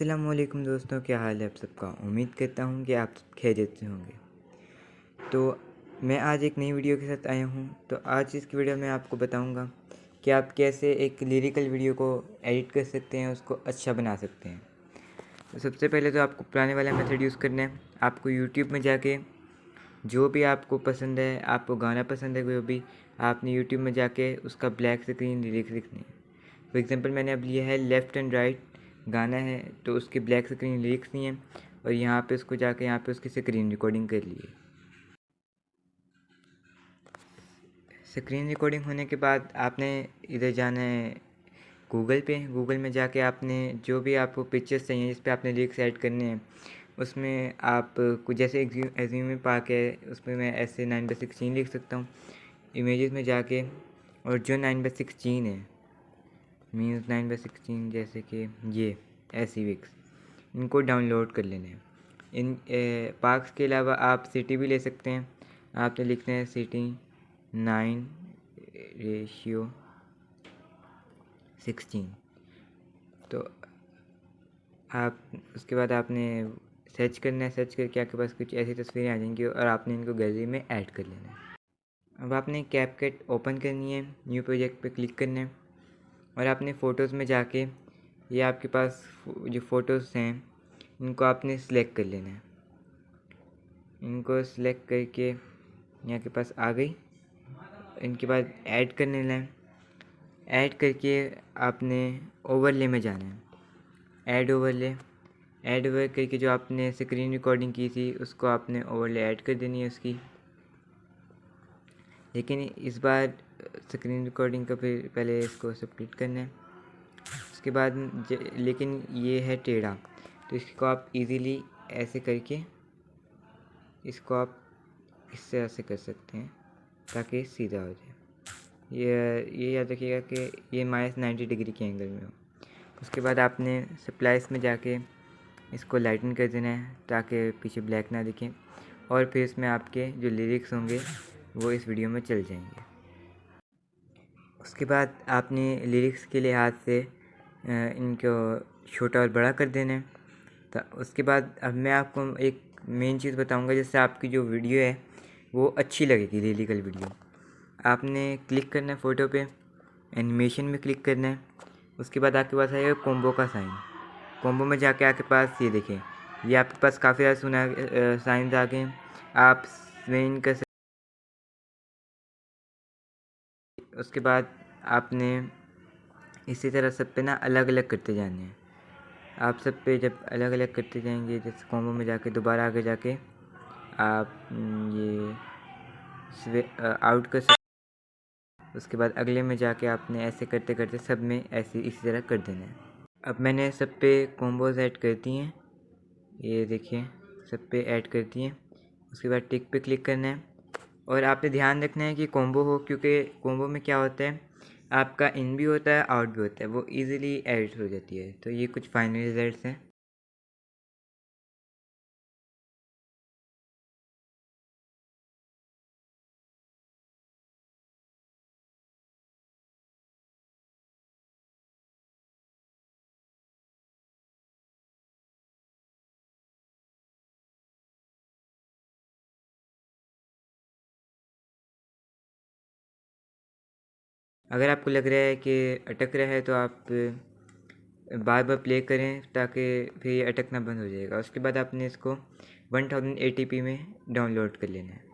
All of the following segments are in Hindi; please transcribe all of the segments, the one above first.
अस्सलामुअलैकुम दोस्तों, क्या हाल है आप सबका। उम्मीद करता हूँ कि आप सब खैरियत से होंगे। तो मैं आज एक नई वीडियो के साथ आया हूँ। तो आज इस वीडियो में आपको बताऊँगा कि आप कैसे एक लिरिकल वीडियो को एडिट कर सकते हैं, उसको अच्छा बना सकते हैं। तो सबसे पहले तो आपको पुराने वाला मेथड यूज़ करना है। आपको यूट्यूब में जाके जो भी आपको पसंद है, आपको गाना पसंद है कोई भी, आपने यूट्यूब में जाके उसका ब्लैक स्क्रीन लिरिक्स लिखनी है। फॉर एग्ज़ाम्पल मैंने अब लिया है लेफ़्ट एंड राइट गाना है, तो उसके ब्लैक स्क्रीन लिरिक्स नहीं है और यहाँ पे उसको जाके यहाँ पे उसकी स्क्रीन रिकॉर्डिंग कर ली है। स्क्रीन रिकॉर्डिंग होने के बाद आपने इधर जाना है गूगल पे। गूगल में जाके आपने जो भी आपको पिक्चर्स चाहिए जिस पे आपने लिरिक्स ऐड करने हैं, उसमें आप कुछ जैसे एज्यूम में पा के उसमें मैं ऐसे 9/16 लिख सकता हूँ। इमेजेस में जाके और जो 9/16 है मीन्स 9/16 जैसे कि ये ऐसी विक्स, इनको डाउनलोड कर लेने हैं। इन पार्क्स के अलावा आप सिटी भी ले सकते हैं। आपने लिखना है सिटी 9/16। तो आप उसके बाद आपने सर्च करना है। सर्च करके आपके पास कुछ ऐसी तस्वीरें आ जाएंगी और आपने इनको गैलरी में ऐड कर लेना है। अब आपने कैपकट ओपन करनी है, न्यू प्रोजेक्ट पे क्लिक करना है और आपने फ़ोटोज़ में जाके ये आपके पास जो फ़ोटोज़ हैं इनको आपने सिलेक्ट कर लेना है। इनको सिलेक्ट करके यहाँ के पास आ गई। इनके बाद ऐड करने लें। ऐड करके आपने ओवरले में जाना है। ऐड ओवरले करके जो आपने स्क्रीन रिकॉर्डिंग की थी उसको आपने ओवरले ऐड कर देनी है उसकी। लेकिन इस बार स्क्रीन रिकॉर्डिंग का फिर पहले इसको सबमिट करना है। उसके बाद लेकिन ये है टेढ़ा, तो इसको आप इजीली ऐसे करके इसको आप इस तरह से कर सकते हैं ताकि सीधा हो जाए। ये याद रखिएगा कि ये -90 डिग्री के एंगल में हो। उसके बाद आपने स्प्लाइस में जाके इसको लाइटन कर देना है ताकि पीछे ब्लैक ना दिखे और फिर इसमें आपके जो लिरिक्स होंगे वो इस वीडियो में चल जाएंगे। उसके बाद आपने लिरिक्स के लिहाज से इनको छोटा और बड़ा कर देना है। तो उसके बाद अब मैं आपको एक मेन चीज़ बताऊंगा जिससे आपकी जो वीडियो है वो अच्छी लगेगी, लिरिकल वीडियो। आपने क्लिक करना है फ़ोटो पे, एनिमेशन में क्लिक करना है। उसके बाद आपके पास आएगा कॉम्बो का साइन। कॉम्बो में जाके आपके पास ये देखें, ये आपके पास काफ़ी ज़्यादा साइंस आ गए हैं। आप स्विंग कर सकते। उसके बाद आपने इसी तरह सब पे ना अलग अलग करते जाने हैं। आप सब पे जब अलग अलग करते जाएंगे, जैसे कॉम्बो में जाके दोबारा आगे जाके आप ये आउट कर सकते। उसके बाद अगले में जाके आपने ऐसे करते करते सब में ऐसे इसी तरह कर देना है। अब मैंने सब पे कॉम्बोज ऐड कर दी हैं, ये देखिए सब पे ऐड कर दिए। उसके बाद टिक पे क्लिक करना है और आपने ध्यान रखना है कि कॉम्बो हो, क्योंकि कॉम्बो में क्या होता है आपका इन भी होता है आउट भी होता है, वो इजीली एडिट हो जाती है। तो ये कुछ फाइनल रिजल्ट्स हैं। अगर आपको लग रहा है कि अटक रहा है तो आप बार बार प्ले करें ताकि फिर ये अटकना बंद हो जाएगा। उसके बाद आपने इसको 1080p में डाउनलोड कर लेना है।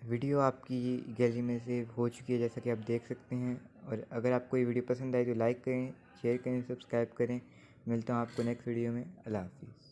वीडियो आपकी गैलरी में से हो चुकी है जैसा कि आप देख सकते हैं। और अगर आपको ये वीडियो पसंद आए तो लाइक करें, शेयर करें, सब्सक्राइब करें। मिलता हूँ आपको नेक्स्ट वीडियो में। अल्लाह हाफिज़।